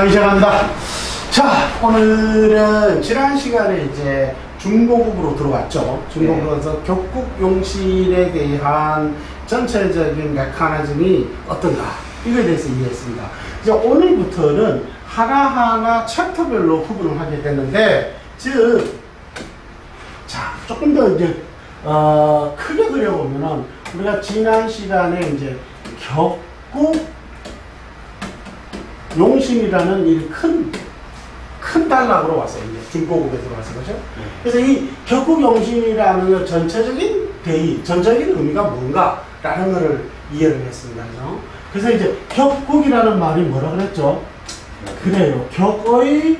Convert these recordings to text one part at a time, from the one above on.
강의 시작합니다. 자, 오늘은 지난 시간에 이제 중고급으로 들어왔죠. 중고급에서 격국용신에 대한 전체적인 메커니즘이 어떤가, 이거에 대해서 이해했습니다. 이제 오늘부터는 하나하나 챕터별로 구분을 하게 되는데, 자, 조금 더 이제, 크게 그려보면은, 우리가 지난 시간에 이제 격국용신이라는 이 큰 단락으로 왔어요. 이제 중고급에 들어와서, 그죠? 그래서 이 격국용신이라는 전체적인 대의, 전적인 의미가 뭔가라는 것을 이해를 했습니다. 그래서 이제 격국이라는 말이 뭐라 그랬죠? 그래요. 격의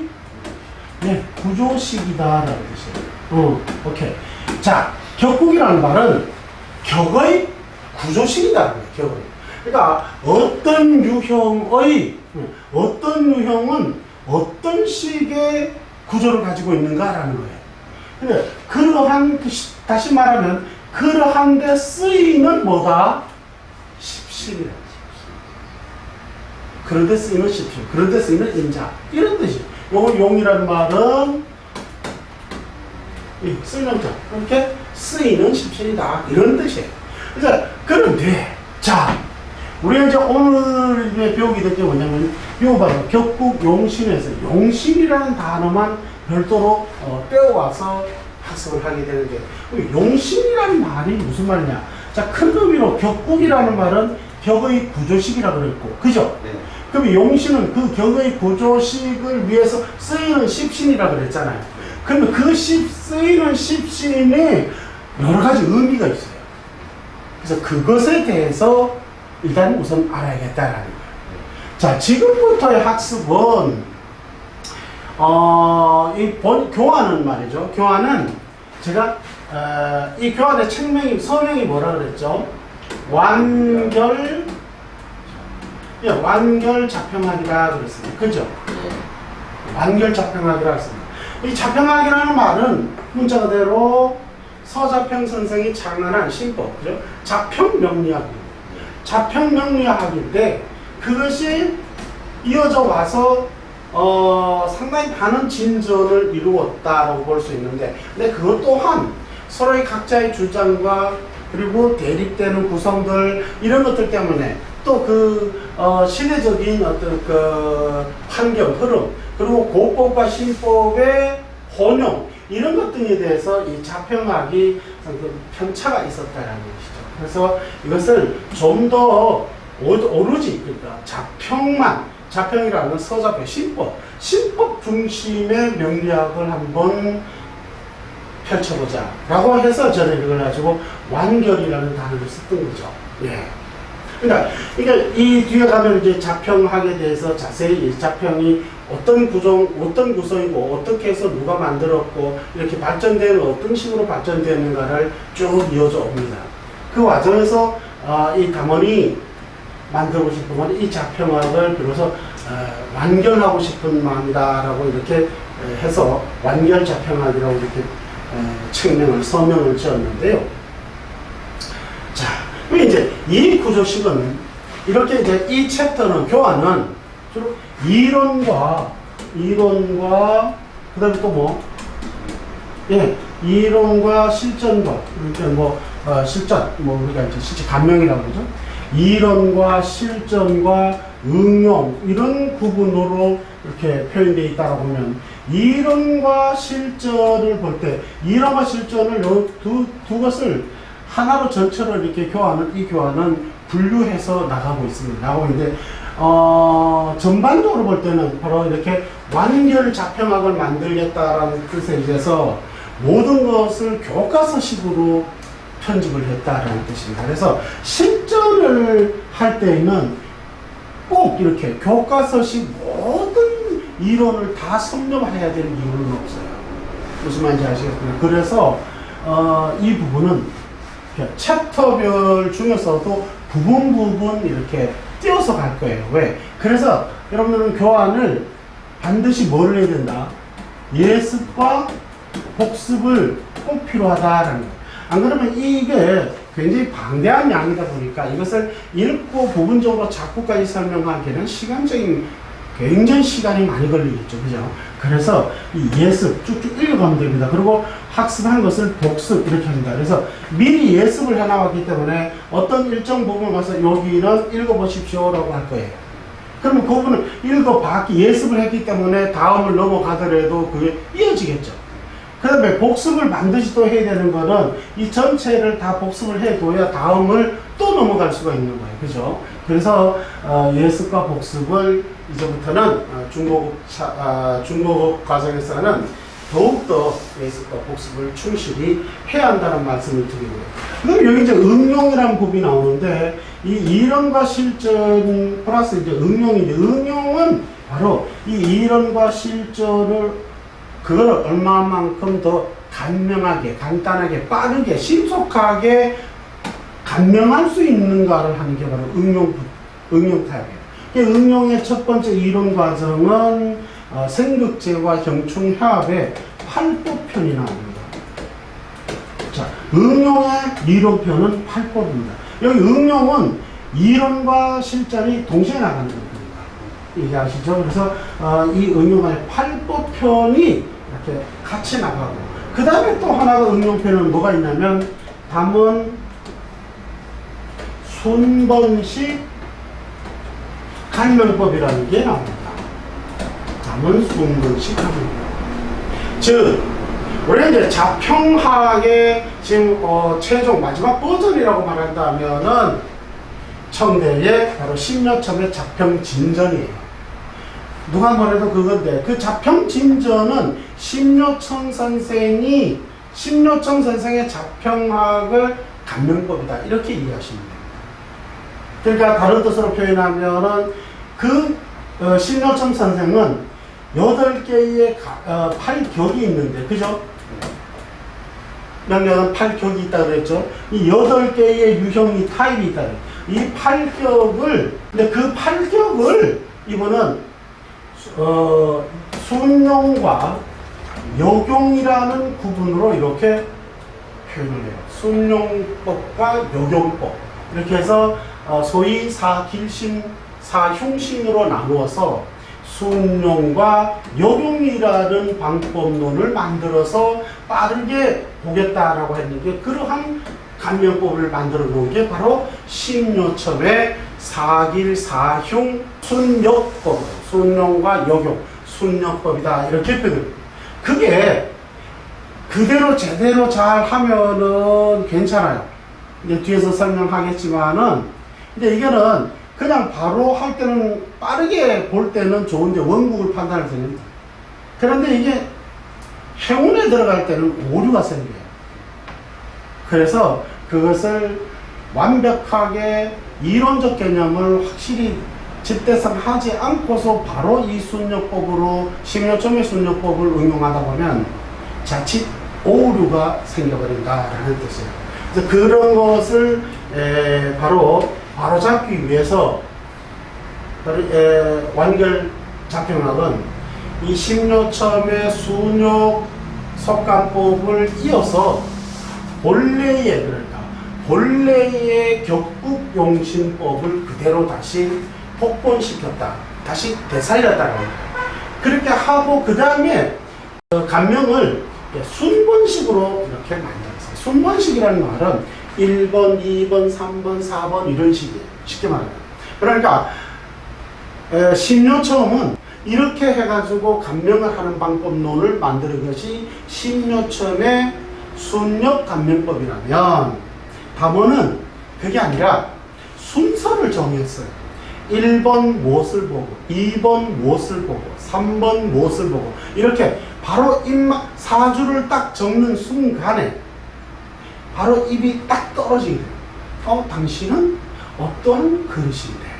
구조식이다라는 뜻이에요. 오케이. 자, 격국이라는 말은 격의 구조식이다라는 거예요. 격의. 그러니까 어떤 유형은 어떤 식의 구조를 가지고 있는가라는 거예요. 근데 다시 말하면 그러한 데 쓰이는 뭐다? 십신이라는 거예요. 그런 데 쓰이는 십신, 그런 데 쓰이는 인자, 이런 뜻이에요. 요거 용이라는 말은 쓰이는 자, 이렇게 쓰이는 십신이다, 이런 뜻이에요. 그래서 그런데 자, 우리가 이제 오늘 배우게 될 게 뭐냐면, 이거 봐요. 격국용신에서 용신이라는 단어만 별도로 떼어와서 학습을 하게 되는데, 용신이라는 말이 무슨 말이냐? 자, 큰 의미로 격국이라는 말은 격의 구조식이라고 그랬고, 그죠? 네. 그럼 용신은 그 격의 구조식을 위해서 쓰이는 십신이라고 그랬잖아요. 그러면 그 쓰이는 십신에 여러 가지 의미가 있어요. 그래서 그것에 대해서 일단 우선 알아야겠다라는 거예요. 자, 지금부터의 학습은 교환은 말이죠. 교환은 제가 이 교환의 서명이 뭐라 그랬죠? 완결 자평학이라 그랬습니다. 그죠? 완결 자평학이라 했습니다. 이 자평학이라는 말은 문자 그대로 서자평 선생이 창안한 신법, 그죠? 자평명리학입니다. 자평명리학인데 그것이 이어져 와서 상당히 많은 진전을 이루었다고 볼 수 있는데, 근데 그것 또한 서로의 각자의 주장과 그리고 대립되는 구성들, 이런 것들 때문에 또 시대적인 어떤 환경, 흐름, 그리고 고법과 신법의 혼용, 이런 것들에 대해서 이 자평학이 편차가 있었다는 것이죠. 그래서 이것을 좀 더 오로지, 그러니까 자평이라는 서자평, 신법 중심의 명리학을 한번 펼쳐보자 라고 해서 저는 이걸 가지고 완결이라는 단어를 썼던 거죠. 예. 그러니까 이 뒤에 가면 이제 자평학에 대해서 자세히 자평이 어떤 구성이고 어떻게 해서 누가 만들었고 이렇게 발전되는 어떤 식으로 발전되는가를 쭉 이어져 옵니다. 그 과정에서 이 담원이 만들고 싶은 건 이 자평학을 비로소 완결하고 싶은 마음이다라고 이렇게 해서 완결 자평학이라고 이렇게 서명을 지었는데요. 자, 그럼 이제 이 구조식은 이렇게 이제 이 챕터는 교환은 주로 이론과 그다음에 또 뭐? 이론과 실전과 이렇게 실전, 우리가 이제 실제 감명이라고 그러죠. 이론과 실전과 응용, 이런 구분으로 이렇게 표현되어 있다고 보면, 이론과 실전을 볼 때, 이론과 실전을 두 것을 하나로 전체로 이렇게 이 교환은 분류해서 나가고 있습니다. 나가고 있는데, 전반적으로 볼 때는 바로 이렇게 완결 자평학을 만들겠다라는 뜻에 의해서 모든 것을 교과서식으로 편집을 했다라는 뜻입니다. 그래서 실전을 할 때에는 꼭 이렇게 교과서식 모든 이론을 다 섭렵해야 되는 이유는 없어요. 무슨 말인지 아시겠군요. 그래서 이 부분은 챕터별 중에서도 부분 이렇게 띄워서 갈 거예요. 왜? 그래서 여러분들은 교환을 반드시 뭘 해야 된다? 예습과 복습을 꼭 필요하다라는 거예요. 안 그러면 이게 굉장히 방대한 양이다 보니까 이것을 읽고 부분적으로 자꾸까지 설명하기에는 시간적인 굉장히 시간이 많이 걸리겠죠. 그죠? 그래서 이 예습 쭉쭉 읽어가면 됩니다. 그리고 학습한 것을 복습 이렇게 합니다. 그래서 미리 예습을 해나왔기 때문에 어떤 일정 부분을 가서 여기는 읽어보십시오라고 할 거예요. 그러면 그 부분을 예습을 했기 때문에 다음을 넘어가더라도 그게 이어지겠죠. 그 다음에 복습을 반드시 또 해야 되는 거는 이 전체를 다 복습을 해둬야 다음을 또 넘어갈 수가 있는 거예요. 그죠? 그래서 예습과 복습을 이제부터는 중고급 과정에서는 더욱더 예습과 복습을 충실히 해야 한다는 말씀을 드리고요. 그럼 여기 이제 응용이라는 법이 나오는데 이 이론과 실전 플러스 이제 응용인데 응용은 바로 이 이론과 실전을 그걸 얼마만큼 더 간명하게, 간단하게, 빠르게, 신속하게 간명할 수 있는가를 하는 게 바로 응용 타입이에요. 응용의 첫 번째 이론 과정은 생극제와 경충협의 팔법편이 나옵니다. 자, 응용의 이론편은 팔법입니다. 여기 응용은 이론과 실전이 동시에 나가는 겁니다. 이해하시죠? 그래서 이 응용의 팔법편이 이렇게 같이 나가고 그 다음에 또 하나가 응용편은 뭐가 있냐면 담은 순번식 간명법이라는 게 나옵니다. 담은 순번식 간명법. 즉 우리가 이제 자평학의 지금 최종 마지막 버전이라고 말한다면은 청대의 바로 심여첨의 자평진전이에요. 누가 뭐래도 그건데 그 자평진전은 심여청 선생의 자평학을 간명법이다 이렇게 이해하시면 됩니다. 그러니까 다른 뜻으로 표현하면은 그 심여청 선생은 8개의 8격이 있는데 그죠? 명령은 8격이 있다 그랬죠? 이 8개의 유형이 타입이 있다 그랬죠? 이 8격을 근데 그 8격을 이거는 순용과 역용이라는 구분으로 이렇게 표현을 해요. 순용법과 역용법 이렇게 해서 소위 사흉신으로 나누어서 순용과 역용이라는 방법론을 만들어서 빠르게 보겠다라고 했는데 그러한 간명법을 만들어 놓은 게 바로 심요첩의 사길사흉 순역법, 순용과 역용, 순역법이다 이렇게 표현합니다. 그게 그대로 제대로 잘 하면은 괜찮아요. 이제 뒤에서 설명하겠지만은 근데 이거는 그냥 바로 할 때는 빠르게 볼 때는 좋은데 원국을 판단할 때는 그런데 이게 행운에 들어갈 때는 오류가 생겨요. 그래서 그것을 완벽하게 이론적 개념을 확실히 집대성하지 않고서 바로 이 순역법으로 심여점의 순역법을 응용하다 보면 자칫 오류가 생겨버린다라는 뜻이에요. 그래서 그런 것을 바로잡기 위해서 완결 자평학은 이 심여첨의 순역 속간법을 이어서 본래의 격국용신법을 그대로 다시 복본시켰다. 다시 되살렸다는 겁니다. 그렇게 하고 그 다음에 간명을 순번식으로 이렇게 만들었어요. 순번식이라는 말은 1번, 2번, 3번, 4번 이런 식이에요. 쉽게 말하면. 그러니까 심요첨은 이렇게 해가지고 간명을 하는 방법론을 만드는 것이 심요첨의 순역 간명법이라면 담원은 그게 아니라 순서를 정했어요. 1번 무엇을 보고 2번 무엇을 보고 3번 무엇을 보고 이렇게 바로 사주를 딱 적는 순간에 바로 입이 딱 떨어지게 돼요. 당신은 어떠한 그릇인데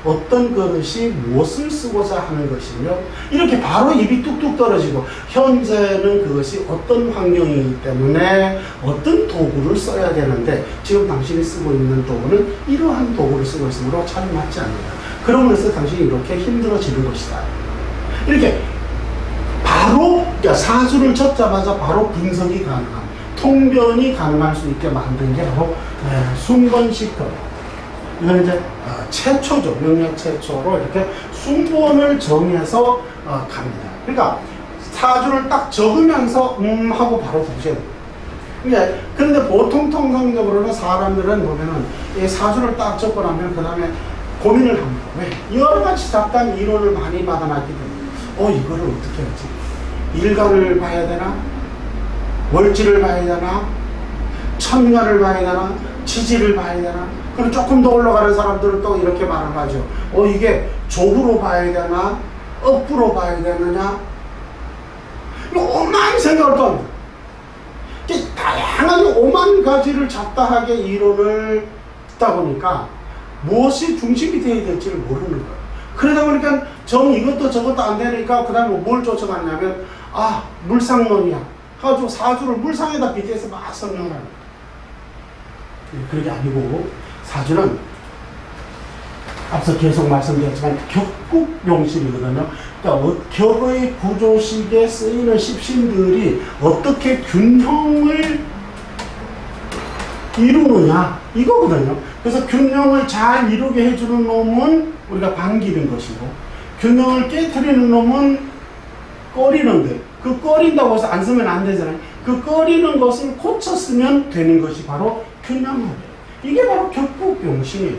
어떤 그릇이 무엇을 쓰고자 하는 것이며 이렇게 바로 입이 뚝뚝 떨어지고 현재는 그것이 어떤 환경이기 때문에 어떤 도구를 써야 되는데 지금 당신이 쓰고 있는 도구는 이러한 도구를 쓰고 있으므로 잘 맞지 않는다. 그러면서 당신이 이렇게 힘들어지는 것이다. 이렇게 바로 사주를 적자마자 바로 분석이 가능한 통변이 가능할 수 있게 만든 게 바로 순번식 이건 이제 최초죠. 명령 최초로 이렇게 순번을 정해서 갑니다. 그러니까 사주를 딱 적으면서 하고 바로 두셔야 돼요. 그런데 보통 통상적으로는 사람들은 보면은 이 사주를 딱 적고 나면 그 다음에 고민을 합니다. 왜? 여러 가지 잡다한 이론을 많이 받아놨기 때문에 이거를 어떻게 하지? 일간을 봐야 되나? 월지를 봐야 되나? 천간을 봐야 되나? 지지를 봐야 되나? 그리고 조금 더 올라가는 사람들은 또 이렇게 말을 하죠. 이게 조후로 봐야 되나? 업부로 봐야 되느냐? 오만 생각을 또 합니다. 다양한 오만 가지를 잡다하게 이론을 듣다 보니까 무엇이 중심이 되어야 될지를 모르는 거예요. 그러다 보니까 이것도 저것도 안 되니까 그 다음에 뭘 쫓아갔냐면 물상론이야 가지고 사주를 물상에다 빗대서 막 설명을 하는 거예요. 그게 아니고 사주는 앞서 계속 말씀드렸지만 격국용신이거든요. 그러니까 격의 구조식에 쓰이는 십신들이 어떻게 균형을 이루느냐 이거거든요. 그래서 균형을 잘 이루게 해주는 놈은 우리가 반기는 것이고, 균형을 깨트리는 놈은 꺼리는 것. 그 꺼린다고 해서 안 쓰면 안 되잖아요. 그 꺼리는 것을 고쳐 쓰면 되는 것이 바로 균형이에요. 이게 바로 격국용신이에요.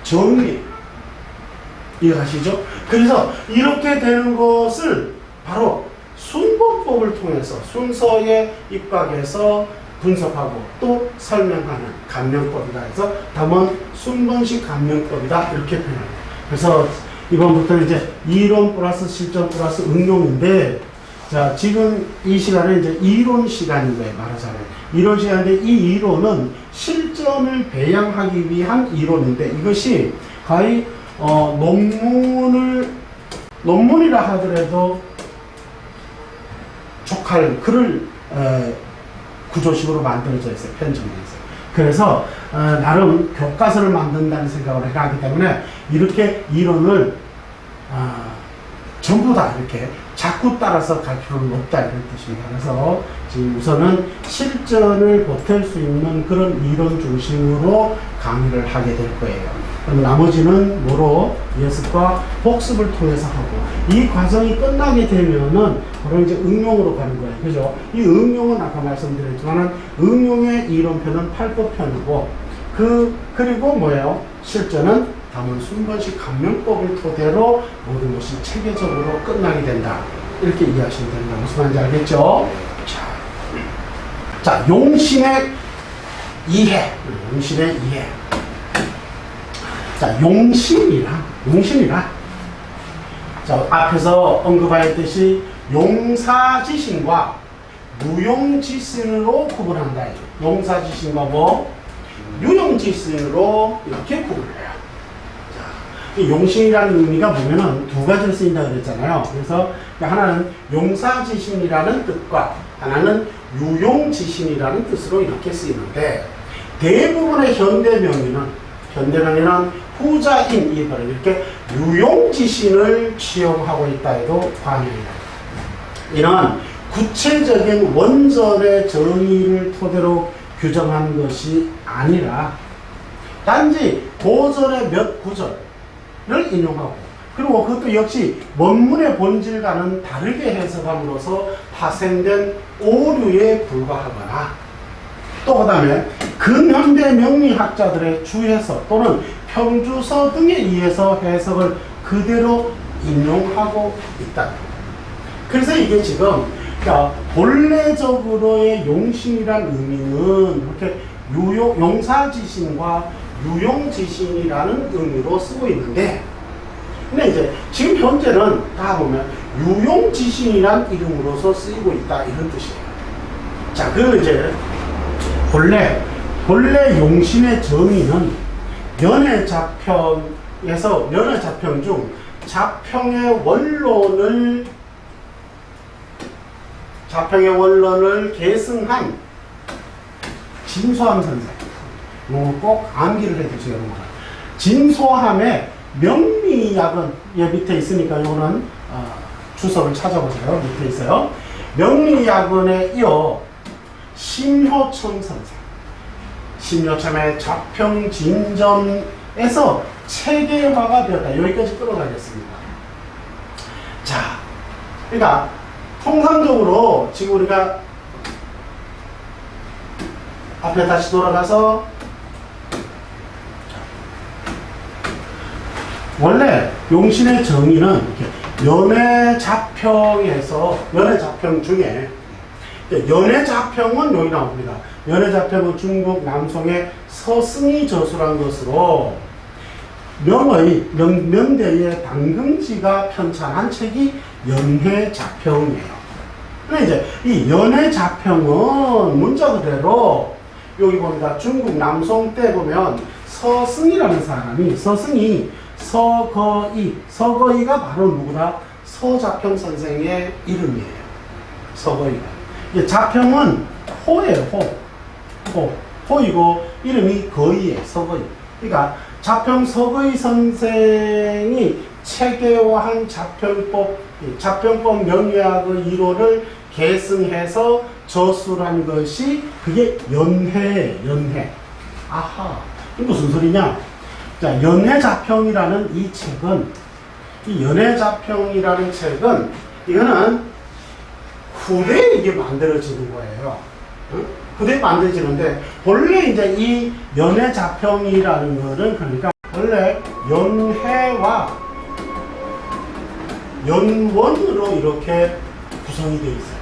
정리예요. 이해가시죠? 그래서 이렇게 되는 것을 바로 순번법을 통해서 순서에 입각해서 분석하고 또 설명하는 감명법이다 해서 담원 순번식 감명법이다 이렇게 표현합니다. 그래서 이번부터 이제 이론 플러스 실전 플러스 응용인데, 자 지금 이 시간에 이제 이론 시간인 거예요. 말하자면 이론 시간인데, 이 이론은 실전을 배양하기 위한 이론인데, 이것이 거의 논문이라 하더라도 족할 글을 구조식으로 만들어져 있어요. 편집되어 있어요. 그래서 나름 교과서를 만든다는 생각을 하기 때문에 이렇게 이론을 전부 다 이렇게 자꾸 따라서 갈 필요는 없다 이런 뜻입니다. 그래서 지금 우선은 실전을 보탤 수 있는 그런 이론 중심으로 강의를 하게 될 거예요. 그럼 나머지는 뭐로 예습과 복습을 통해서 하고, 이 과정이 끝나게 되면은 바로 이제 응용으로 가는 거예요. 그죠? 이 응용은 아까 말씀드렸지만은 응용의 이론편은 8법편이고 그리고 뭐예요? 실전은 담원 순번식 감명법을 토대로 모든 것이 체계적으로 끝나게 된다. 이렇게 이해하시면 됩니다. 무슨 말인지 알겠죠? 자, 용신의 이해. 자, 용신이라. 자, 앞에서 언급하였듯이 용사지신과 무용지신으로 구분한다. 용사지신과 유용지신으로 이렇게 구분해요. 자, 이 용신이라는 의미가 보면은 두 가지로 쓰인다고 그랬잖아요. 그래서 하나는 용사지신이라는 뜻과 하나는 유용지신이라는 뜻으로 이렇게 쓰이는데, 대부분의 현대명의는 후자인 이렇게 유용지신을 취용하고 있다 해도 과언입니다. 이런 구체적인 원절의 정의를 토대로 규정한 것이 아니라 단지 고절의 몇 구절을 인용하고, 그리고 그것도 역시 원문의 본질과는 다르게 해석함으로써 파생된 오류에 불과하거나, 또 그 다음에 근현대 명리학자들의 주해석 또는 평주서 등에 의해서 해석을 그대로 인용하고 있다. 그래서 이게 지금 본래적으로의 용신이란 의미는 이렇게 용사지신과 유용지신이라는 의미로 쓰고 있는데, 근데 이제 지금 현재는 다 보면 유용지신이란 이름으로서 쓰이고 있다 이런 뜻이에요. 자, 그리고 이제 본래 용신의 정의는 연해자평에서 연해자평 중 자평의 원론을 계승한 진소함 선생, 꼭 암기를 해두세요. 진소함의 명리학은 여기 밑에 있으니까 이거는 주석을 찾아보세요. 밑에 있어요. 명리학원에 이어 심효청 선생, 심효청의 자평진전 에서 체계화가 되었다. 여기까지 끌어가겠습니다. 자, 그러니까 통상적으로 지금 우리가 앞에 다시 돌아가서 원래 용신의 정의는 연해자평에서 연해자평 중에 연해자평은 여기 나옵니다. 연해자평은 중국 남송의 서승이 저술한 것으로 명대의 당금지가 편찬한 책이 연해자평이에요. 근데 이제 이 연해자평은 문자 그대로 여기 보니까 중국 남송 때 보면 서승이라는 사람이 서거이가 바로 누구다? 서자평 선생의 이름이에요. 서거이가. 이게 자평은 호예요, 호이고 이름이 거이예요, 서거이. 그러니까 자평 서거이 선생이 체계화한 자평법 명리학의 이론을 계승해서 저술한 것이 그게 연해. 아하, 이게 무슨 소리냐? 자, 연해자평이라는 이 책은, 이거는 후대에 이게 만들어지는 거예요. 응? 후대에 만들어지는데, 원래 이제 이 연해자평이라는 거는, 그러니까, 원래 연해와 연원으로 이렇게 구성이 되어 있어요.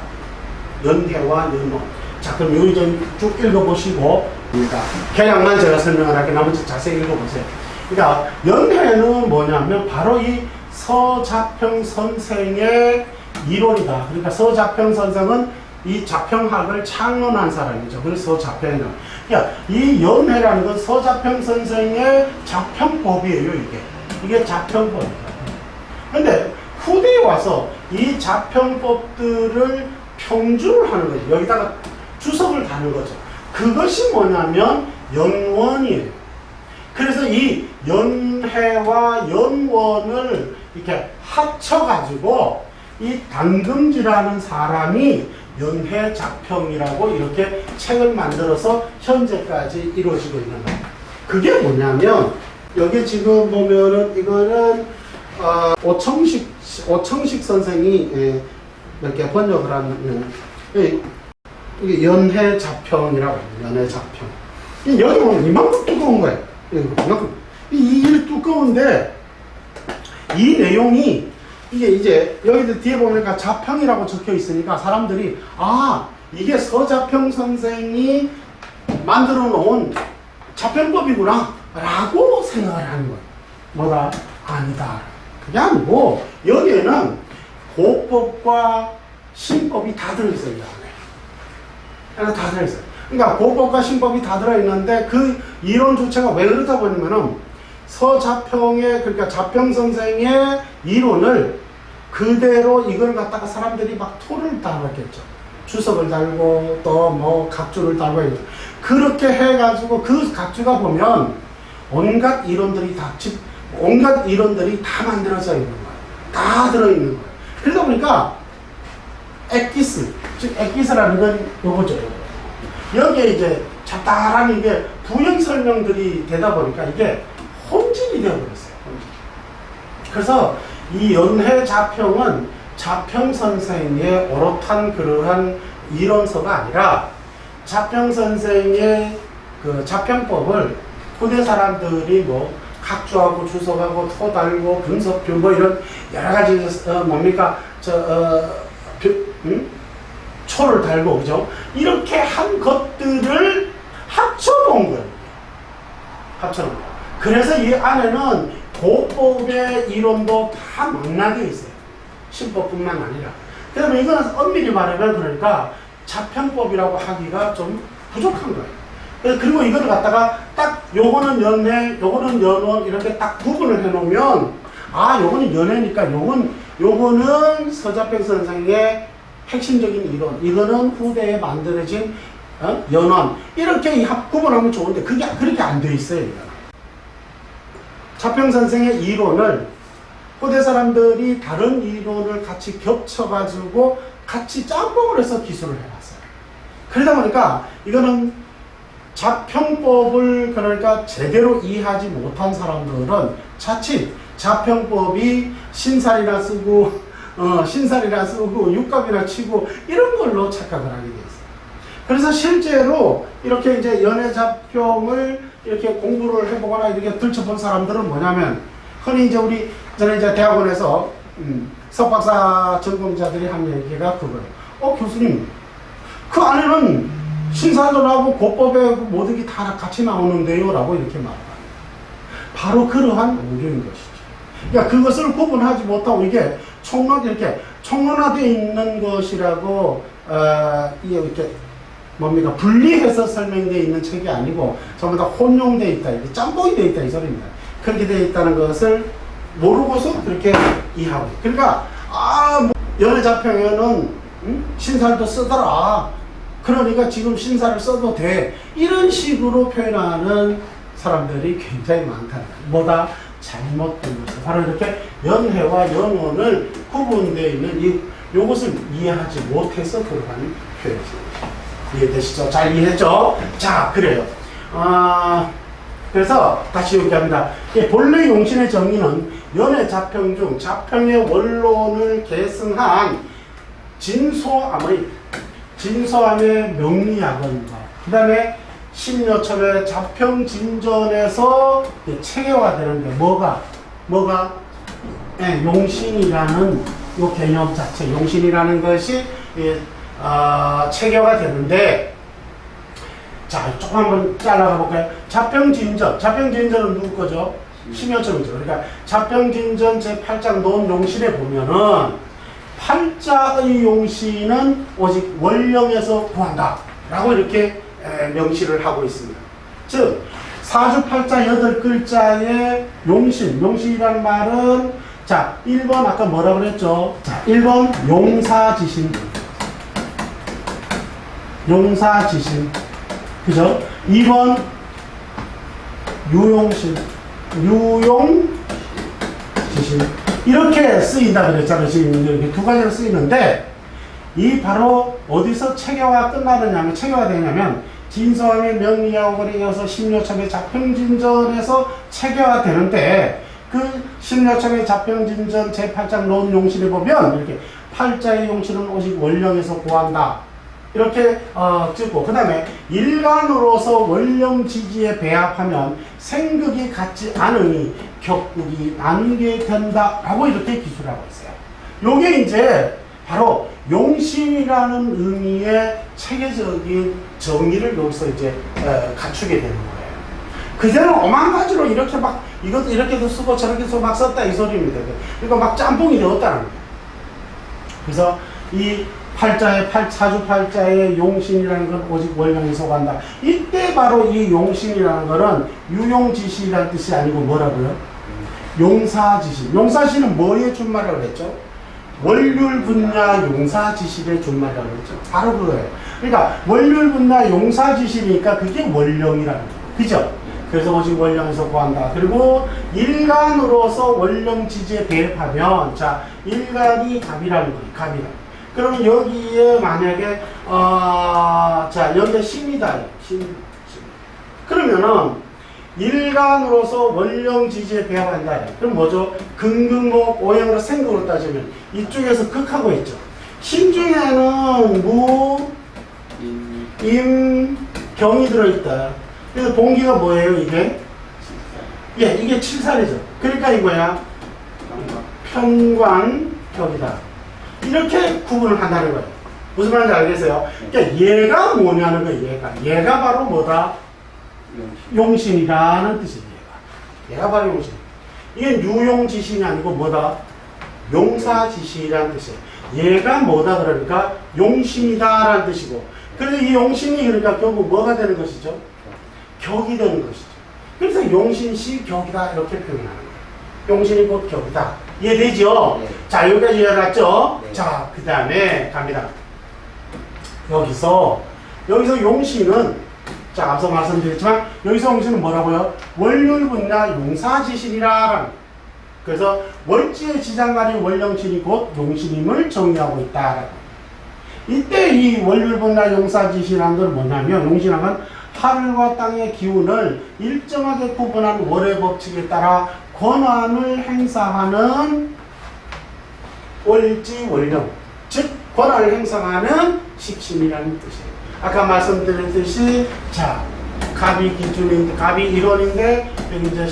연해와 연원. 자, 그럼 여기 좀 쭉 읽어보시고, 그러니까, 개량만 제가 설명을 할게 나머지 자세히 읽어보세요. 그러니까 연해는 뭐냐면 바로 이 서자평 선생의 이론이다. 그러니까 서자평 선생은 이 자평학을 창원한 사람이죠. 그래서 서자평이다. 그러니까 이 연해라는 건 서자평 선생의 자평법이에요. 이게 자평법이다. 근데 후대에 와서 이 자평법들을 평준을 하는 거죠. 여기다가 주석을 다는 거죠. 그것이 뭐냐면 연원이에요. 그래서 이 연해와 연원을 이렇게 합쳐가지고 이 당금지라는 사람이 연해자평이라고 이렇게 책을 만들어서 현재까지 이루어지고 있는 거예요. 그게 뭐냐면 여기 지금 보면은 이거는 오청식 선생이 이렇게 번역을 하는 이게 연해자평이라고 해요. 연해자평. 여기 보면 이만큼 두꺼운 거예요. 이 두꺼운데 이 내용이 이게 이제 여기도 뒤에 보니까 자평이라고 적혀 있으니까 사람들이 이게 서자평 선생이 만들어 놓은 자평법이구나 라고 생각을 하는 거예요. 뭐다? 아니다. 그게 아니고 여기에는 고법과 신법이 다 들어있어요. 다 들어있어요. 그러니까 고법과 신법이 다 들어있는데 그 이론 주체가 왜 그렇다 보냐면은 서자평의, 그러니까 자평 선생의 이론을 그대로 이걸 갖다가 사람들이 막 토를 달았겠죠. 주석을 달고 또 뭐 각주를 달고 있는. 그렇게 해가지고 그 각주가 보면 온갖 이론들이 다 만들어져 있는 거예요. 다 들어있는 거예요. 그러다 보니까 엑기스, 즉 엑기스라는 건 요거죠. 여기에 이제 잡다한 이게 부연 설명들이 되다 보니까 이게 혼질이 되어버렸어요. 그래서 이 연해자평은 자평 선생의 오롯한 그러한 이론서가 아니라 자평 선생의 그 자평법을 후대 사람들이 뭐 각주하고 주석하고 토 달고 분석표 뭐 이런 여러 가지 초를 달고 그죠? 이렇게 한 것들을 합쳐놓은 거예요. 합쳐놓은 거예요. 그래서 이 안에는 고법의 이론도 다 망라되어 있어요. 신법뿐만 아니라. 그러면 이거는 엄밀히 말하면 그러니까 자평법이라고 하기가 좀 부족한 거예요. 그리고 이거를 갖다가 딱 요거는 연해, 요거는 연원 이렇게 딱 구분을 해놓으면 요거는 연해니까 요거는 서자평 선생의 핵심적인 이론, 이거는 후대에 만들어진 연원 이렇게 구분하면 좋은데 그게 그렇게 안 돼 있어요. 이거는. 자평 선생의 이론을 후대 사람들이 다른 이론을 같이 겹쳐가지고 같이 짬뽕을 해서 기술을 해놨어요. 그러다 보니까 이거는 자평법을 그러니까 제대로 이해하지 못한 사람들은 자칫 자평법이 신살이나 쓰고 육갑이나 치고 이런 걸로 착각을 하게 돼 있어요. 그래서 실제로 이렇게 이제 연애자평을 이렇게 공부를 해보거나 이렇게 들춰본 사람들은 뭐냐면 흔히 이제 우리 전에 이제 대학원에서 석박사 전공자들이 하는 얘기가 그거예요. 교수님, 그 안에는 신사도 나오고 고법의 모든 게 다 같이 나오는데요 라고 이렇게 말합니다. 바로 그러한 오류인 것이죠. 그러니까 그것을 구분하지 못하고 이게 이렇게 총론화되어 있는 것이라고 이게 이렇게 뭡니까 분리해서 설명되어 있는 책이 아니고 전부 다 혼용되어 있다, 이렇게 짬뽕이 되어 있다 이 소리입니다. 그렇게 되어 있다는 것을 모르고서 그렇게 이해하고, 그러니까 뭐 연애자평에는 신사도 쓰더라, 그러니까 지금 신사를 써도 돼, 이런 식으로 표현하는 사람들이 굉장히 많다는 거예요. 뭐다? 잘못된 것이 바로 이렇게 연해와 연원을 구분되어 있는 요것을 이해하지 못해서 그러한 표현이죠. 이해되시죠? 잘 이해했죠? 자, 그래요. 그래서 다시 얘기합니다. 본래 용신의 정의는 연의 자평 중 자평의 원론을 계승한 진소암의 명리학원과 그 다음에 심여첩의 자평진전에서 체계화되는데 뭐가 용신이라는 요 개념 자체, 용신이라는 것이 체계화 되는데, 자, 조금 한번 잘라가 볼까요? 자평진전은 누구 거죠? 심여첩이죠. 그러니까 자평진전 제8장 논 용신에 보면은 팔자의 용신은 오직 원령에서 구한다 라고 이렇게 명시를 하고 있습니다. 즉 사주팔자 8글자의 용신이라는 말은, 자, 1번 아까 뭐라고 그랬죠? 자, 1번 용사지신, 그죠? 2번 유용지신 이렇게 쓰인다 그랬잖아요. 지금 이렇게 두 가지로 쓰이는데, 이 바로 어디서 체계화 끝나느냐면, 체계화 되냐면 진서함의 명리학원에 이어서 심여첩의 자평진전에서 체계화 되는데, 그 심여첩의 자평진전 제8장 논 용신에 보면 이렇게 팔자의 용신은 오직 원령에서 구한다 이렇게 찍고, 그 다음에 일간으로서 원령지지에 배합하면 생극이 같지 않으니 격국이 나누게 된다 라고 이렇게 기술하고 있어요. 요게 이제 바로 용신이라는 의미의 체계적인 정의를 여기서 이제 갖추게 되는 거예요. 그전에는 오만 가지로 이렇게 막 이것도 이렇게도 쓰고 저렇게도 막 썼다 이 소리입니다. 그러니까 막 짬뽕이 되었다는 거예요. 그래서 이 사주팔자의 용신이라는 건 오직 원령에 속한다. 이때 바로 이 용신이라는 거는 유용지시라는 뜻이 아니고 뭐라고요? 용사지시. 용사시는 뭐의 준말이라고 그랬죠? 월율분야 용사지실의 준말이라고 그랬죠. 바로 그거예요. 그러니까 월율분야 용사지실이니까 그게 원령이라는 거예요. 그죠? 그래서 오직 원령에서 구한다. 그리고 일간으로서 원령지지에 배합하면, 자, 일간이 갑이라는 거예요. 갑이라. 그러면 여기에 만약에 자, 여기가 신이다. 그러면은 일간으로서 원령지지에 배합한다. 그럼 뭐죠? 금극목 오행으로 생극으로 따지면 이쪽에서 극하고 있죠. 신 중에는 무, 임, 경이 들어있다. 그래서 봉기가 뭐예요, 이게? 예, 이게 칠살이죠. 그러니까 이거야. 편관격이다. 이렇게 구분을 한다는 거예요. 무슨 말인지 알겠어요? 그러니까 얘가 뭐냐는 거예요, 얘가 바로 뭐다? 용신이라는 뜻이에요, 얘가 바로 용신. 이게 유용지신이 아니고 뭐다? 용사지신이라는 뜻이에요. 얘가 뭐다 그러니까 용신이다라는 뜻이고, 그래서 이 용신이 그러니까 결국 뭐가 되는 것이죠? 격이 되는 것이죠. 그래서 용신시 격이다 이렇게 표현하는 거예요. 용신이 곧 격이다. 이해되죠? 네. 자, 여기까지 이해갔죠? 네. 자, 그 다음에 갑니다. 여기서 용신은, 자, 앞서 말씀드렸지만 여기서 용신은 뭐라고요? 월율분야 용사지신이라. 그래서 월지의 지장간이 원령신이 곧 용신임을 정의하고 있다. 이때 이 월율분야 용사지신이라는 건 뭐냐면, 용신이란 건 하늘과 땅의 기운을 일정하게 구분한 월의 법칙에 따라 권한을 행사하는 월지월령, 즉 권한을 행사하는 십신이라는 뜻이에요. 아까 말씀드렸듯이 자, 갑이 기준인데 갑이 1월인데 여기 이제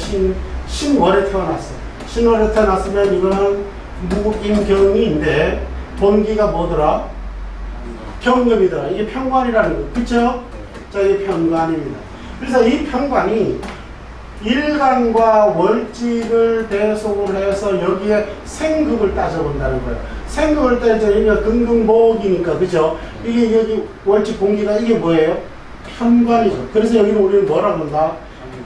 신월에 태어났어요. 신월에 태어났으면 이거는 무임경인데 본기가 뭐더라? 경금이더라. 이게 편관이라는 거, 그쵸? 자, 이게 편관입니다. 그래서 이 편관이 일간과 월지를 배속을 해서 여기에 생극을 따져본다는 거예요. 생극을 따져보니까 금금목이니까, 그죠? 이게 여기 월지 공기가 이게 뭐예요? 편관이죠. 그래서 여기는 우리는 뭐라고 한다?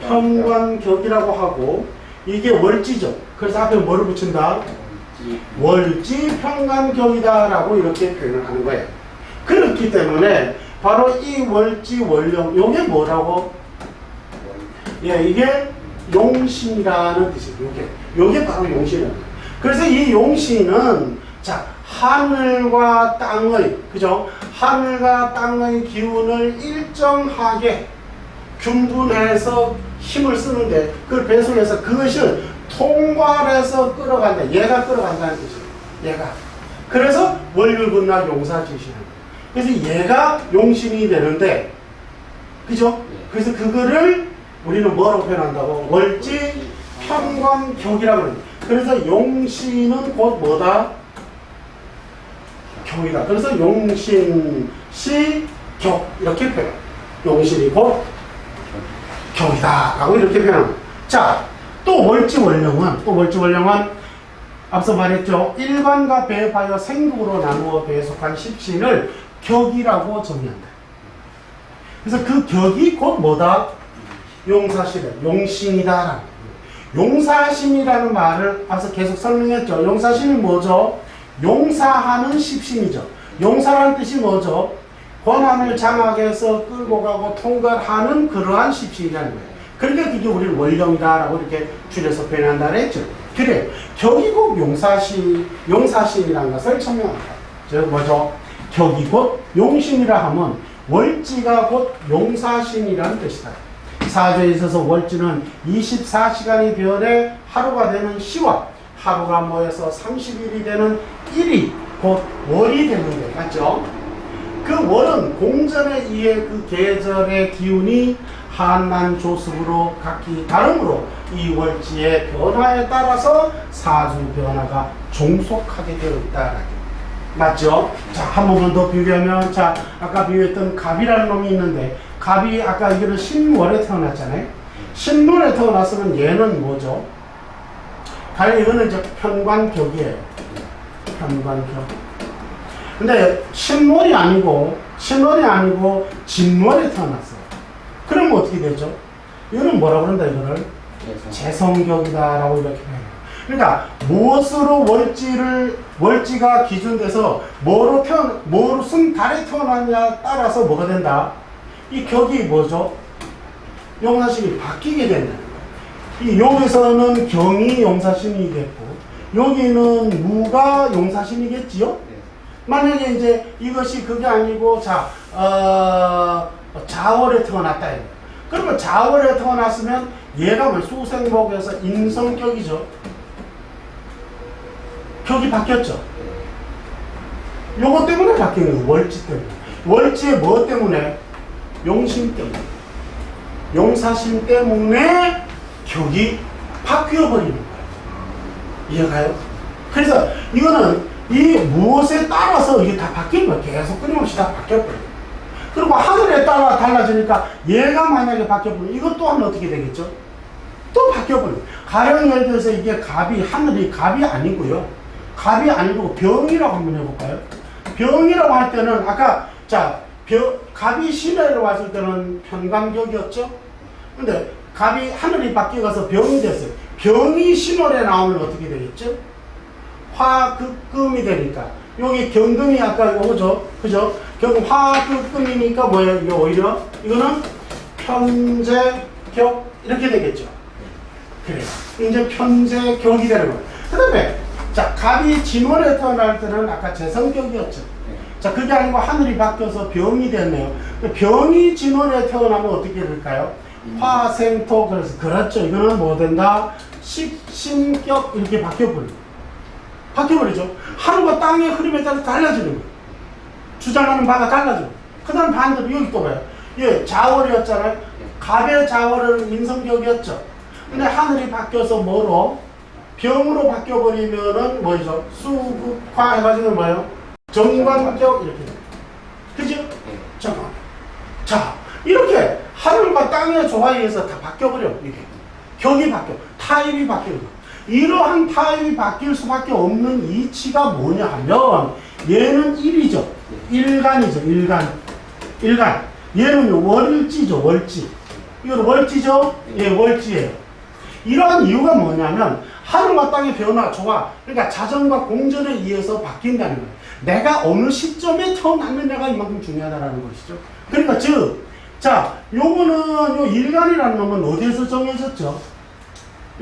편관격이라고 하고, 이게 월지죠. 그래서 앞에 뭐를 붙인다? 월지 편관격이다라고 이렇게 표현을 하는 거예요. 그렇기 때문에 바로 이 월지 월령, 요게 뭐라고? 예, 이게 용신이라는 뜻이에요. 요게 바로 용신이에요. 그래서 이 용신은 자, 하늘과 땅의, 그죠? 하늘과 땅의 기운을 일정하게 균분해서 힘을 쓰는데 그걸 배속해서 그것을 통괄해서 끌어간다. 얘가 끌어간다는 뜻이에요. 얘가. 그래서 월율분락 용사지시는. 그래서 얘가 용신이 되는데, 그죠? 그래서 그거를 우리는 뭐라고 표현한다고? 월지 편관격이라고 합니다. 그래서 용신은 곧 뭐다? 격이다. 그래서 용신시 격 이렇게 표현. 용신이 곧 격이다 라고 이렇게 표현합니다. 자, 또 월지월령은 앞서 말했죠. 일반과 배합하여 생극으로 나누어 배속한 십신을 격이라고 정의한다. 그래서 그 격이 곧 뭐다? 용사시래. 용신이다. 용사신이라는 말을 앞서 계속 설명했죠. 용사신이 뭐죠? 용사하는 십신이죠. 용사라는 뜻이 뭐죠? 권한을 장악해서 끌고 가고 통괄하는 그러한 십신이라는 거예요. 그러니까 그게 우리는 월령이다라고 이렇게 줄여서 표현한다 그랬죠. 그래, 격이 곧 용사신이라는 것을 청명한다. 즉 뭐죠? 격이 곧 용신이라 하면 월지가 곧 용사신이라는 뜻이다. 사주에 있어서 월지는 24시간이 별에 하루가 되는 시와 하루가 모여서 30일이 되는 일이 곧 월이 되는 거예요. 맞죠? 그 월은 공전에 의해 그 계절의 기운이 한난 조습으로 각기 다르므로 이 월지의 변화에 따라서 사주 변화가 종속하게 되어 있다. 맞죠? 자, 한 번만 더 비교하면, 자, 아까 비교했던 갑이라는 놈이 있는데, 갑이 아까 이거는 신월에 태어났잖아요. 신월에 태어났으면 얘는 뭐죠? 당연히 이거는 이제 편관격이에요. 편관격. 근데 신월이 아니고 진월에 태어났어요. 그러면 어떻게 되죠? 이거는 뭐라고 그런다, 이거를? 재성격이다라고 이렇게 해요. 그러니까 무엇으로 월지가 기준돼서 뭐로 무슨 달에 태어났냐 따라서 뭐가 된다? 이 격이 뭐죠? 용사신이 바뀌게 된다는 거예요. 이 여기서는 경이 용사신이겠고 여기는 무가 용사신이겠지요? 만약에 이제 이것이 그게 아니고 자월에 태어났다. 그러면 자월에 태어났으면 얘가 뭐 수생목에서 인성격이죠. 격이 바뀌었죠. 요거 때문에 바뀐 거예요. 월지 때문에. 월지의 뭐 때문에? 용신 때문에. 용사신 때문에 격이 바뀌어버리는 거예요. 이해가요? 그래서 이거는 이 무엇에 따라서 이게 다 바뀌는 거예요. 계속 끊임없이 다 바뀌어버려요. 그리고 하늘에 따라 달라지니까 얘가 만약에 바뀌어버리면 이것 또한 어떻게 되겠죠? 또 바뀌어버려요. 가령 예를 들어서 이게 하늘이 갑이 아니고요. 갑이 아니고 병이라고 한번 해볼까요? 병이라고 할 때는 아까 갑이 신월에 왔을 때는 편관격이었죠? 근데 갑이 하늘이 바뀌어서 병이 됐어요. 병이 신월에 나오면 어떻게 되겠죠? 화극금이 되니까 여기 경금이 아까 이거죠? 그죠? 결국 화극금이니까 뭐예요? 이게 오히려 이거는 편제격 이렇게 되겠죠? 그래요. 이제 편제격이 되는 거예요. 그 다음에 갑이 진월에 태어날 때는 아까 재성격이었죠. 자, 그게 아니고 하늘이 바뀌어서 병이 됐네요. 병이 진원에 태어나면 어떻게 될까요? 화생토. 그래서 그렇죠. 이거는 뭐 된다? 식신격 이렇게 바뀌어버리죠. 하늘과 땅의 흐름에 따라 달라지는 거예요. 주장하는 바가 달라져요. 그 다음 반대로 여기 또 봐요. 예, 자월이었잖아요. 갑의 자월은 인성격이었죠. 근데 하늘이 바뀌어서 뭐로? 병으로 바뀌어버리면은 뭐죠? 수극화 해가지고 뭐예요? 정관격 이렇게 돼요. 그죠? 잠깐만. 자, 이렇게 하늘과 땅의 조화에 의해서 다 바뀌어버려. 이게 격이 바뀌어. 타입이 바뀌는 거예요. 이러한 타입이 바뀔 수밖에 없는 이치가 뭐냐 하면 얘는 일이죠. 일간이죠. 일간. 얘는 월지죠. 월지. 이건 월지죠? 예, 월지예요. 이러한 이유가 뭐냐면 하늘과 땅의 변화, 조화, 그러니까 자전과 공전에 의해서 바뀐다는 거예요. 내가 어느 시점에 태어났느냐가 이만큼 중요하다는 것이죠. 그러니까 자, 요거는 요 일간이라는 놈은 어디에서 정해졌죠?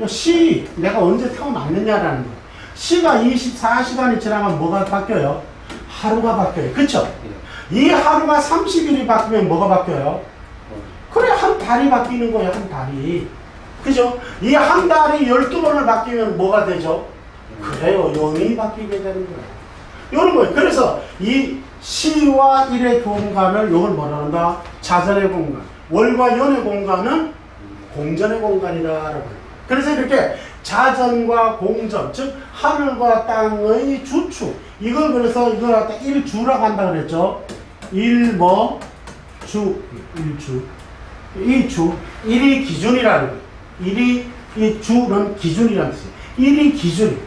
시, 내가 언제 태어났느냐라는 거예요. 시가 24시간이 지나면 뭐가 바뀌어요? 하루가 바뀌어요. 그쵸? 이 하루가 30일이 바뀌면 뭐가 바뀌어요? 그래, 한 달이 바뀌는 거예요. 한 달이. 그죠? 이 한 달이 12번을 바뀌면 뭐가 되죠? 그래요. 연이 바뀌게 되는 거예요. 이런 거예요. 그래서 이 시와 일의 공간을 이걸 뭐라 한다? 자전의 공간. 월과 연의 공간은 공전의 공간이라고 해요. 그래서 이렇게 자전과 공전, 즉 하늘과 땅의 주축. 이걸 그래서 이걸 갖다 일주라고 한다 그랬죠. 일주. 이 주. 일이 기준이라는 거예요. 이 주는 기준이라는 뜻이에요. 일이 기준.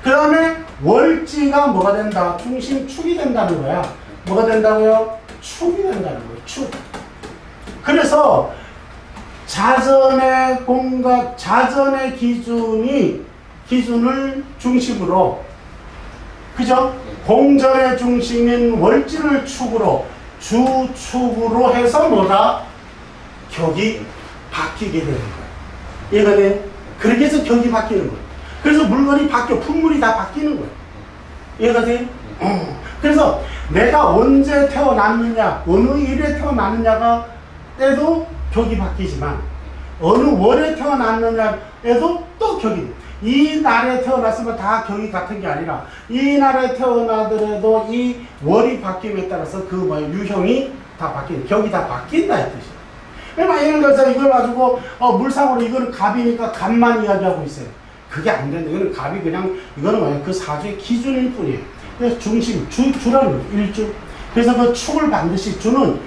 그 다음에 월지가 뭐가 된다? 중심축이 된다는 거야. 뭐가 된다고요? 축이 된다는 거예요. 축. 그래서 자전의 공간, 자전의 기준을 중심으로, 그죠? 공전의 중심인 월지를 축으로, 주축으로 해서 뭐다? 격이 바뀌게 되는 거예요. 이해가 돼? 그렇게 해서 격이 바뀌는 거예요. 그래서 물건이 바뀌어, 풍물이 다 바뀌는 거예요. 이해가 돼? 그래서 내가 언제 태어났느냐, 어느 일에 태어났느냐가 때도 격이 바뀌지만 어느 월에 태어났느냐에도 또 격이, 이 날에 태어났으면 다 격이 같은 게 아니라 이 날에 태어나더라도 이 월이 바뀜에 따라서 그 유형이 다 바뀌는, 격이 다 바뀐다 이 뜻이에요. 그러니까 예를 들어서 이걸 가지고 물상으로 이거는 갑이니까 갑만 이야기하고 있어요. 그게 안 된다. 이거는 갑이 그냥, 이거는 뭐예요? 그 사주의 기준일 뿐이에요. 그래서 중심, 주라는 거예요. 일주. 그래서 그 축을 반드시 주는,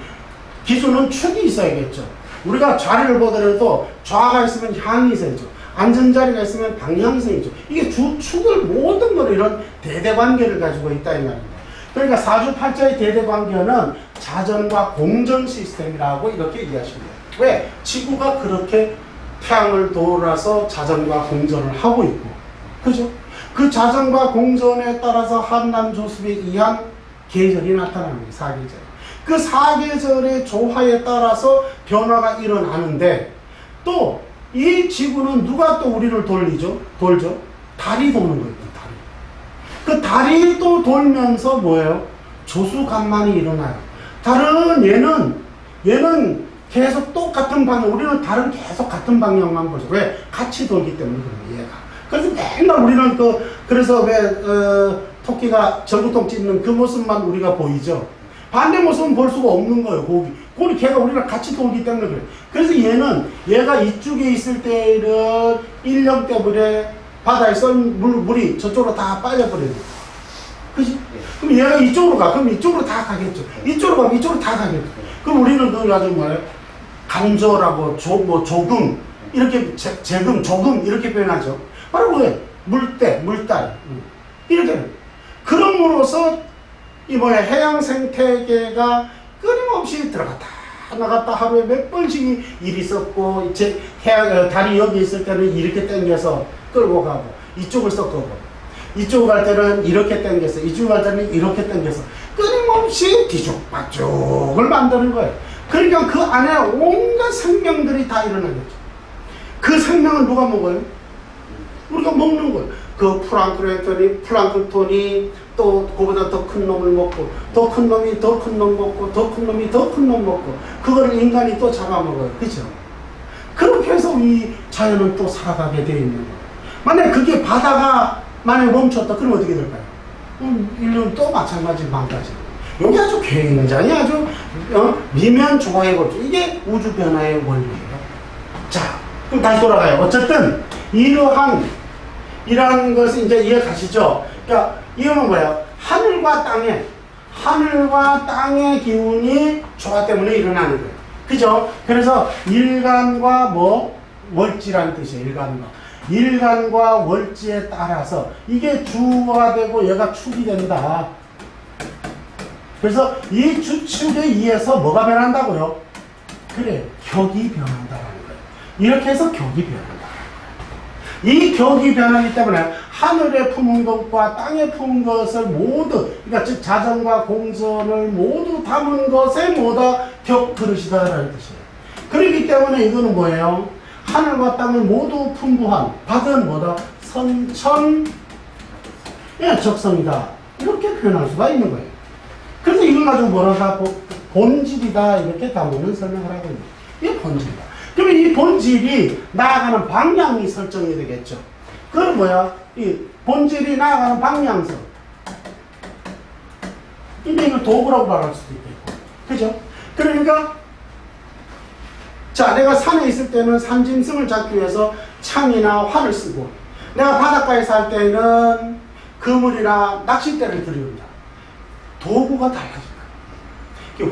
기준은 축이 있어야겠죠. 우리가 자리를 보더라도 좌가 있으면 향이 있어야죠. 앉은 자리가 있으면 방향이 있어야죠. 이게 주축을 모든 걸 이런 대대관계를 가지고 있다 이 말입니다. 그러니까 사주팔자의 대대관계는 자전과 공전 시스템이라고 이렇게 이해하시면 돼요. 왜? 지구가 그렇게 태양을 돌아서 자전과 공전을 하고 있고, 그죠? 그 자전과 공전에 따라서 한남조습에 의한 계절이 나타나는 거예요. 사계절. 그 사계절의 조화에 따라서 변화가 일어나는데, 또 이 지구는 누가 또 우리를 돌죠? 달이 도는 거예요. 그 달이 또 돌면서 뭐예요? 조수간만이 일어나요. 달은 얘는 계속 똑같은 방향, 우리는 달은 계속 같은 방향만 보죠. 왜? 같이 돌기 때문에 그런 얘가. 그래서 맨날 우리는 그래서 왜 토끼가 절구통 찢는 그 모습만 우리가 보이죠. 반대 모습은 볼 수가 없는 거예요. 고기 걔가 우리랑 같이 돌기 때문에 그래요. 그래서 얘가 이쪽에 있을 때는 인력 때문에 바다에 썬 물이 저쪽으로 다 빠져버려요. 그지? 그럼 얘가 이쪽으로 가. 그럼 이쪽으로 다 가겠죠. 이쪽으로 가면 이쪽으로 다 가겠죠. 그럼 우리는 그걸 가지고 뭐예요? 강조라고, 조금, 이렇게, 조금, 이렇게 표현하죠. 바로 왜? 물달. 이렇게. 그럼으로써, 해양 생태계가 끊임없이 들어갔다, 나갔다 하루에 몇 번씩 일이 있었고, 달이 여기 있을 때는 이렇게 당겨서 끌고 가고, 이쪽을 섞어고, 이쪽으로 갈 때는 이렇게 당겨서, 이쪽으로 갈 때는 이렇게 당겨서, 끊임없이 뒤죽박죽을 만드는 거예요. 그러니까 그 안에 온갖 생명들이 다 일어나겠죠. 그 생명을 누가 먹어요? 우리가 먹는 거예요. 그 플랑크톤이 또 그보다 더 큰 놈을 먹고 더 큰 놈이 더 큰 놈 먹고 더 큰 놈이 더 큰 놈 먹고 그걸 인간이 또 잡아먹어요. 그죠? 그렇게 해서 이 자연은 또 살아가게 되어 있는 거예요. 만약에 그게 바다가 만약에 멈췄다 그러면 어떻게 될까요? 인류는 또 마찬가지로 망가져요. 여기 아주 굉장히 아주 미면 조각해보죠. 이게 우주 변화의 원리예요. 자, 그럼 다시 돌아가요. 어쨌든 이러한 것을 이제 이해가시죠? 그러니까 이거는 뭐예요? 하늘과 땅의 기운이 조화 때문에 일어나는 거예요. 그죠? 그래서 일간과 월지라는 뜻이에요. 일간과 월지에 따라서 이게 주가 되고 얘가 축이 된다. 그래서 이 주축에 의해서 뭐가 변한다고요? 그래, 격이 변한다라는 거예요. 이렇게 해서 격이 변한다. 이 격이 변하기 때문에 하늘에 품은 것과 땅에 품은 것을 모두, 그러니까 즉 자전과 공전을 모두 담은 것에 뭐다? 격그릇이다라는 뜻이에요. 그렇기 때문에 이거는 뭐예요? 하늘과 땅을 모두 풍부한 받은 뭐다? 선천의 적성이다. 이렇게 표현할 수가 있는 거예요. 그래서 이걸 가지고 뭐라고 본질이다 이렇게 담으면 설명을 하고 있는 거예요. 이게 본질이다. 그러면 이 본질이 나아가는 방향이 설정이 되겠죠. 그건 뭐야? 이 본질이 나아가는 방향성. 근데 이걸 도구라고 말할 수도 있겠고. 그죠? 그러니까 자, 내가 산에 있을 때는 산짐승을 잡기 위해서 창이나 활을 쓰고, 내가 바닷가에 살 때는 그물이나 낚싯대를 들이운다. 도구가 달라진다.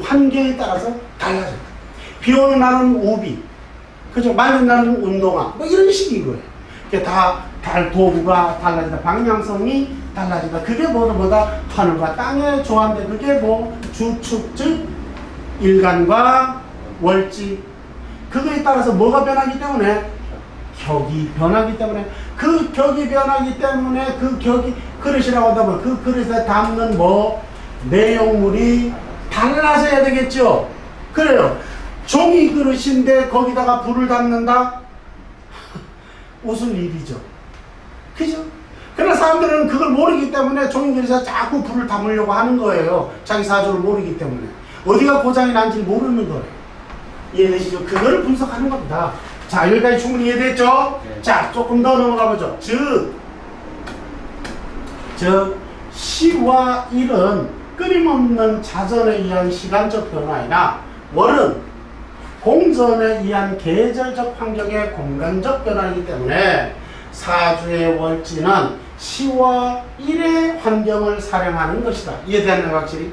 환경에 따라서 달라진다. 비 오는 날은 우비, 그죠? 맑은 날은 운동화, 이런 식인 거예요. 다 도구가 달라진다. 방향성이 달라진다. 그게 뭐다? 하늘과 땅의 조화인데, 그게 주축, 즉, 일간과 월지. 그거에 따라서 뭐가 변하기 때문에? 격이 변하기 때문에. 그 격이 변하기 때문에 그 격이 그릇이라고 한다면 그 그릇에 담는 내용물이 달라져야 되겠죠? 그래요. 종이 그릇인데 거기다가 불을 담는다? 웃을 일이죠. 그죠? 그러나 사람들은 그걸 모르기 때문에 종이 그릇에 자꾸 불을 담으려고 하는 거예요. 자기 사주를 모르기 때문에. 어디가 고장이 난지 모르는 거예요. 이해되시죠? 그거를 분석하는 겁니다. 자, 여기까지 충분히 이해됐죠? 네. 자, 조금 더 넘어가 보죠. 즉, 시와 일은 끊임없는 자전에 의한 시간적 변화이나 월은 공전에 의한 계절적 환경의 공간적 변화이기 때문에 사주의 월지는 시와 일의 환경을 사령하는 것이다. 이해되는 확실히?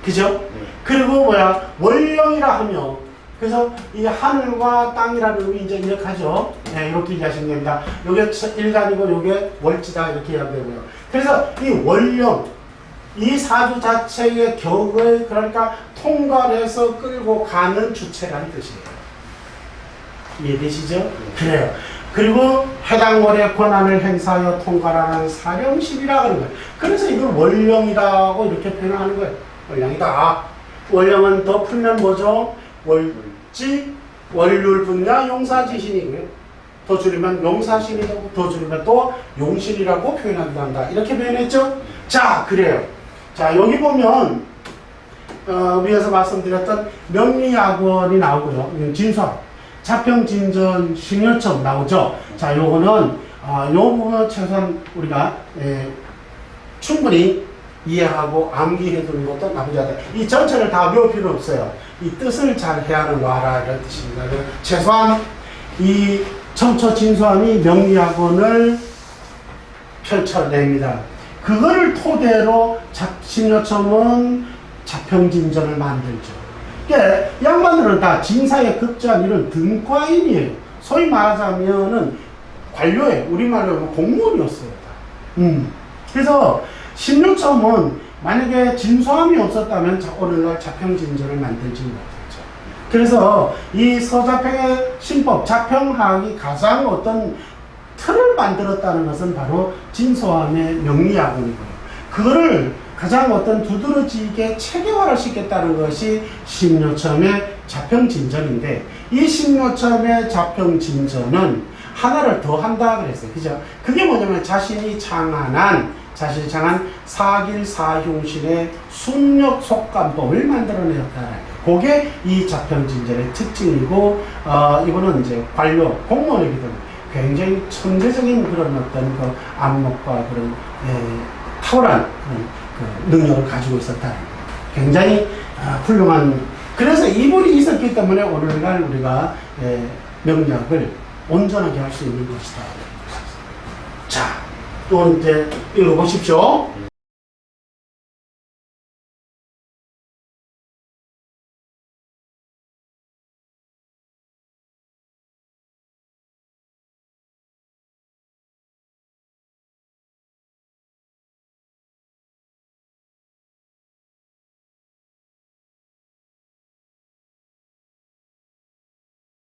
그죠? 네. 그리고 월령이라 하며, 그래서 이 하늘과 땅이라는 의미 이제 이해하죠? 네, 이렇게 이해하시면 됩니다. 요게 일간이고 요게 월지다 이렇게 이야기되고요. 그래서 이 월령, 이 사주 자체의 격을 그러니까 통괄해서 끌고 가는 주체라는 뜻이에요. 이해되시죠? 네. 그래요. 그리고 해당 월의 권한을 행사하여 통괄하는 사령실이라고 하는 거예요. 그래서 이걸 월령이라고 이렇게 표현하는 거예요. 월령이다. 월령은 더 풀면 뭐죠? 월지, 월률 분야 용사지신이고요. 더 줄이면 용사신이라고, 더 줄이면 또 용신이라고 표현하기도 한다. 이렇게 표현했죠? 자, 그래요. 자, 여기 보면 위에서 말씀드렸던 명리학원이 나오고요. 진수학, 자평진전, 신여첩 나오죠? 자, 요거는 요 부분은 최소한 우리가 충분히 이해하고 암기해 두는 것도 나쁘지 않다. 이 전체를 다 외울 필요 없어요. 이 뜻을 잘 헤아려 놔라 이런 뜻입니다. 최소한 이 청처진수함이 명리학원을 펼쳐냅니다. 그거를 토대로 신여첨은 자평진전을 만들죠. 그러니까 양반들은 다 진사에 급제한 이런 등과인이에요. 소위 말하자면은 관료예요. 우리말로 공무원이었어요. 그래서 신유첨은 만약에 진소함이 없었다면 오늘날 자평진전을 만들지 못했죠. 그래서 이 서자평의 신법, 자평학이 가장 어떤 틀을 만들었다는 것은 바로 진소함의 명리학원이고요. 그거를 가장 어떤 두드러지게 체계화를 시켰다는 것이 신유첨의 자평진전인데, 이 신유첨의 자평진전은 하나를 더 한다 그랬어요. 그죠? 그게 뭐냐면 자신이 창한 사길사흉신의 순력 속감법을 만들어내었다. 그게 이 자평진전의 특징이고, 이거는 이제 관료, 공무원이기 때문에 굉장히 천재적인 그런 어떤 그 안목과 그런, 탁월한 그런 그 능력을 가지고 있었다. 굉장히 훌륭한, 그래서 이분이 있었기 때문에 오늘날 우리가 명략을 온전하게 할 수 있는 것이다. 자, 또 이제 읽어보십시오.